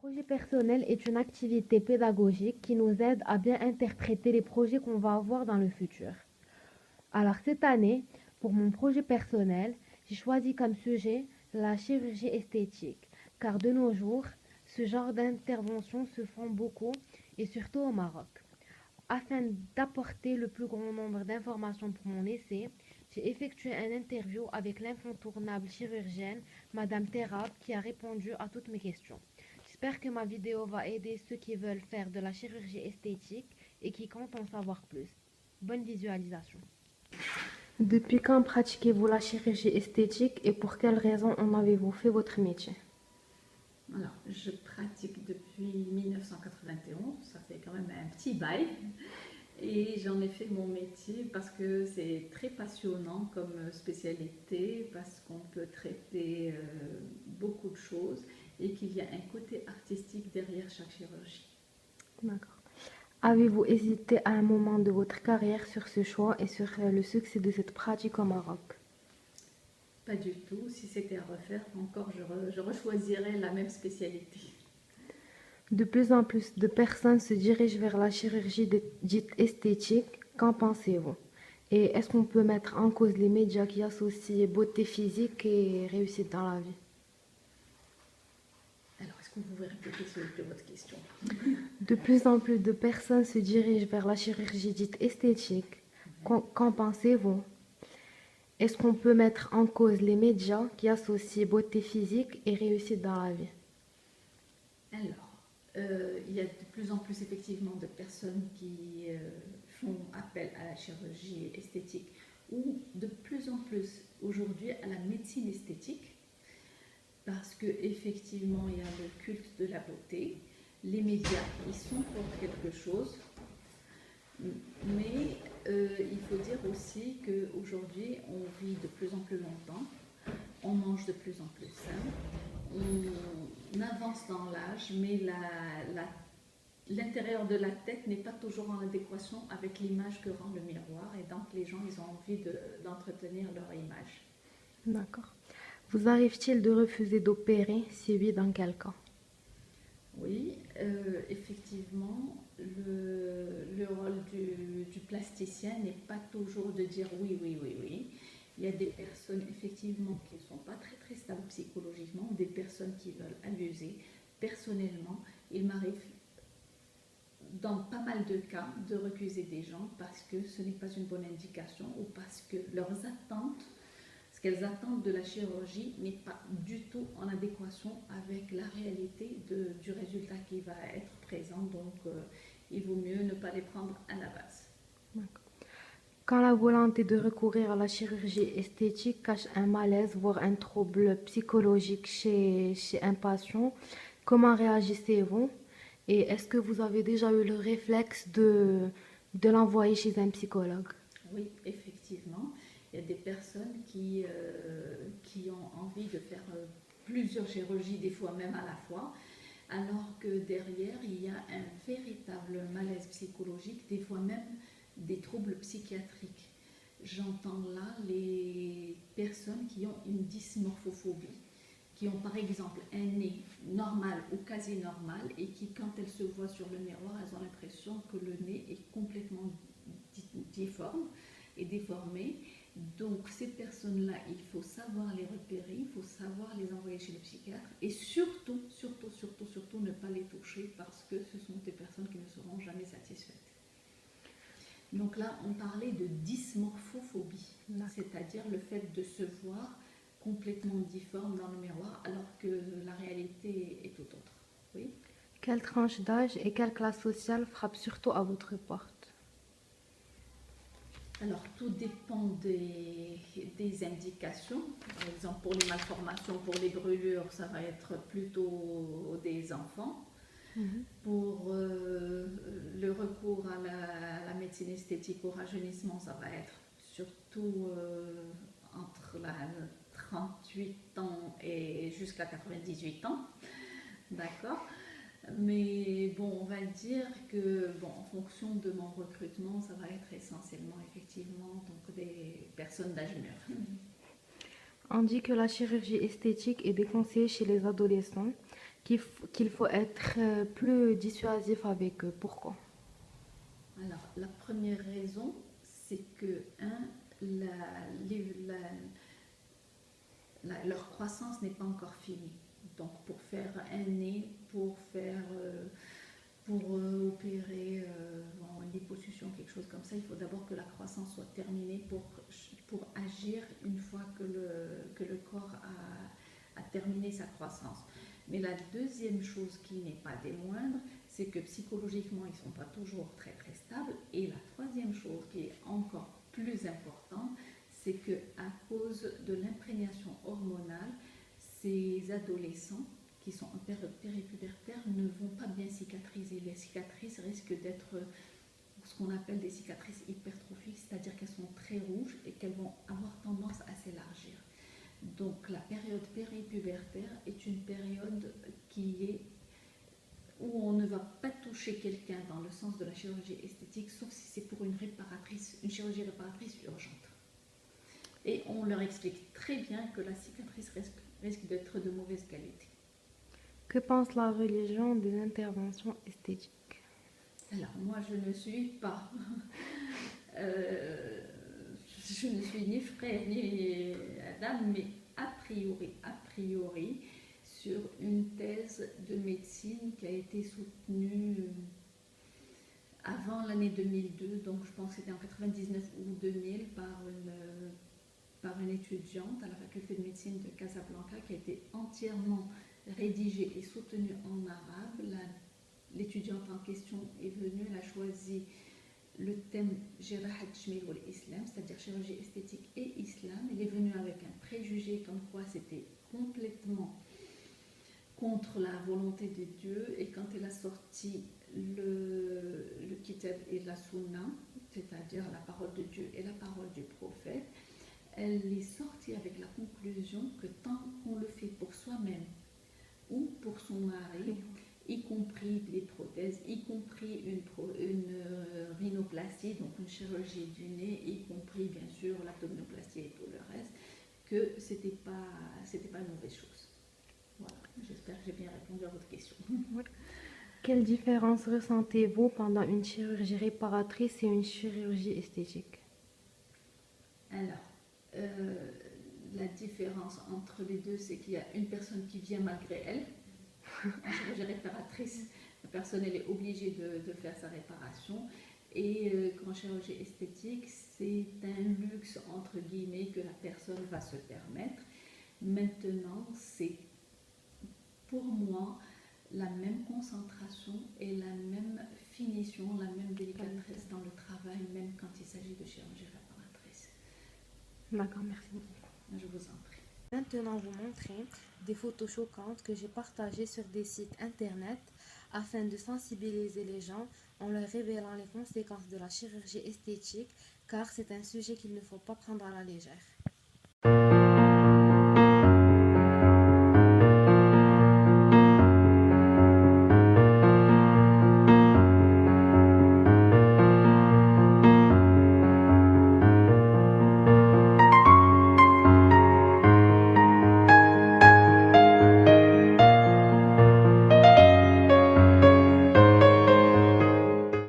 Projet personnel est une activité pédagogique qui nous aide à bien interpréter les projets qu'on va avoir dans le futur. Alors cette année, pour mon projet personnel, j'ai choisi comme sujet la chirurgie esthétique, car de nos jours, ce genre d'interventions se font beaucoup et surtout au Maroc. Afin d'apporter le plus grand nombre d'informations pour mon essai, j'ai effectué une interview avec l'incontournable chirurgienne, Madame Terab, qui a répondu à toutes mes questions. J'espère que ma vidéo va aider ceux qui veulent faire de la chirurgie esthétique et qui comptent en savoir plus. Bonne visualisation. Depuis quand pratiquez-vous la chirurgie esthétique et pour quelles raisons en avez-vous fait votre métier? Alors, je pratique depuis 1991, ça fait quand même un petit bail. Et j'en ai fait mon métier parce que c'est très passionnant comme spécialité, parce qu'on peut traiter beaucoup de choses et qu'il y a un côté artistique derrière chaque chirurgie. D'accord. Avez-vous hésité à un moment de votre carrière sur ce choix et sur le succès de cette pratique au Maroc? Pas du tout. Si c'était à refaire, encore je rechoisirais la même spécialité. De plus en plus de personnes se dirigent vers la chirurgie dite esthétique. Qu'en pensez-vous? Et est-ce qu'on peut mettre en cause les médias qui associent beauté physique et réussite dans la vie? Alors, est-ce que vous pouvez répéter s'il vous plaît votre question? De plus en plus de personnes se dirigent vers la chirurgie dite esthétique. Qu'en pensez-vous? Est-ce qu'on peut mettre en cause les médias qui associent beauté physique et réussite dans la vie? Alors, il y a de plus en plus effectivement de personnes qui font appel à la chirurgie esthétique ou de plus en plus aujourd'hui à la médecine esthétique parce que effectivement il y a le culte de la beauté, les médias ils sont pour quelque chose, mais il faut dire aussi qu'aujourd'hui on vit de plus en plus longtemps, on mange de plus en plus sain, on avance dans l'âge, mais l'intérieur de la tête n'est pas toujours en adéquation avec l'image que rend le miroir, et donc les gens ils ont envie d'entretenir leur image. D'accord. Vous arrive-t-il de refuser d'opérer? Si oui, dans quel cas? Oui, effectivement, le rôle du plasticien n'est pas toujours de dire oui, oui, oui, oui. Il y a des personnes effectivement qui ne sont pas très très stables psychologiquement, des personnes qui veulent abuser. Personnellement, il m'arrive dans pas mal de cas de recuser des gens parce que ce n'est pas une bonne indication ou parce que leurs attentes, ce qu'elles attendent de la chirurgie n'est pas du tout en adéquation avec la réalité du résultat qui va être présent. Donc, il vaut mieux ne pas les prendre à la base. Quand la volonté de recourir à la chirurgie esthétique cache un malaise, voire un trouble psychologique chez un patient, comment réagissez-vous? Et est-ce que vous avez déjà eu le réflexe de l'envoyer chez un psychologue? Oui, effectivement, il y a des personnes qui ont envie de faire plusieurs chirurgies, des fois même à la fois, alors que derrière, il y a un véritable malaise psychologique, des fois même des troubles psychiatriques. J'entends là les personnes qui ont une dysmorphophobie, qui ont par exemple un nez normal ou quasi normal et qui, quand elles se voient sur le miroir, elles ont l'impression que le nez est complètement difforme et déformé. Donc ces personnes-là, il faut savoir les repérer, il faut savoir les envoyer chez le psychiatre et surtout, surtout, surtout, surtout ne pas les toucher parce que ce sont des personnes qui ne seront jamais satisfaites. Donc là, on parlait de dysmorphophobie, c'est-à-dire le fait de se voir complètement difforme dans le miroir alors que la réalité est tout autre. Oui. Quelle tranche d'âge et quelle classe sociale frappe surtout à votre porte? Alors, tout dépend des indications. Par exemple, pour les malformations, pour les brûlures, ça va être plutôt des enfants. Pour le recours à la médecine esthétique au rajeunissement, ça va être surtout entre 38 ans et jusqu'à 98 ans. D'accord. Mais bon, on va dire que bon, en fonction de mon recrutement, ça va être essentiellement effectivement donc des personnes d'âge mûr. On dit que la chirurgie esthétique est déconseillée chez les adolescents. qu'il faut être plus dissuasif avec eux. Pourquoi? Alors, la première raison, c'est que, leur croissance n'est pas encore finie. Donc, pour faire un nez, pour opérer une liposuction, quelque chose comme ça, il faut d'abord que la croissance soit terminée pour agir une fois que le corps a terminé sa croissance. Mais la deuxième chose qui n'est pas des moindres, c'est que psychologiquement, ils ne sont pas toujours très très stables. Et la troisième chose qui est encore plus importante, c'est qu'à cause de l'imprégnation hormonale, ces adolescents qui sont en période péripubertaire ne vont pas bien cicatriser. Les cicatrices risquent d'être ce qu'on appelle des cicatrices hypertrophiques, c'est-à-dire qu'elles sont très rouges et qu'elles vont avoir tendance à s'élargir. Donc la période péripubertaire est une période où on ne va pas toucher quelqu'un dans le sens de la chirurgie esthétique, sauf si c'est pour une chirurgie réparatrice urgente. Et on leur explique très bien que la cicatrice risque d'être de mauvaise qualité. Que pense la religion des interventions esthétiques? Alors moi je ne suis pas, je ne suis ni frère ni Adam, mais a priori, sur une thèse de médecine qui a été soutenue avant l'année 2002, donc je pense que c'était en 99 ou 2000 par une étudiante à la faculté de médecine de Casablanca qui a été entièrement rédigée et soutenue en arabe. L'étudiante en question est venue, elle a choisi le thème Jerahat Tjmil ou l'Islam, c'est-à-dire chirurgie esthétique et islam. Elle est venue avec un préjugé comme quoi c'était complètement contre la volonté de Dieu, et quand elle a sorti le kitab et la sunna, c'est-à-dire la parole de Dieu et la parole du prophète, elle est sortie avec la conclusion que tant qu'on le fait pour soi-même ou pour son mari, y compris les prothèses, y compris une rhinoplastie, donc une chirurgie du nez, y compris bien sûr l'abdominoplastie et tout le reste, que c'était pas une mauvaise chose. Voilà, j'espère que j'ai bien répondu à votre question. Quelle différence ressentez-vous pendant une chirurgie réparatrice et une chirurgie esthétique? Alors, la différence entre les deux, c'est qu'il y a une personne qui vient malgré elle. En chirurgie réparatrice, la personne elle est obligée de faire sa réparation. Et en chirurgie esthétique, c'est un luxe entre guillemets que la personne va se permettre. Maintenant, c'est pour moi la même concentration et la même finition, la même délicatesse dans le travail, même quand il s'agit de chirurgie réparatrice. D'accord, merci beaucoup. Je vous en prie. Maintenant, vous montrer des photos choquantes que j'ai partagées sur des sites internet afin de sensibiliser les gens en leur révélant les conséquences de la chirurgie esthétique, car c'est un sujet qu'il ne faut pas prendre à la légère.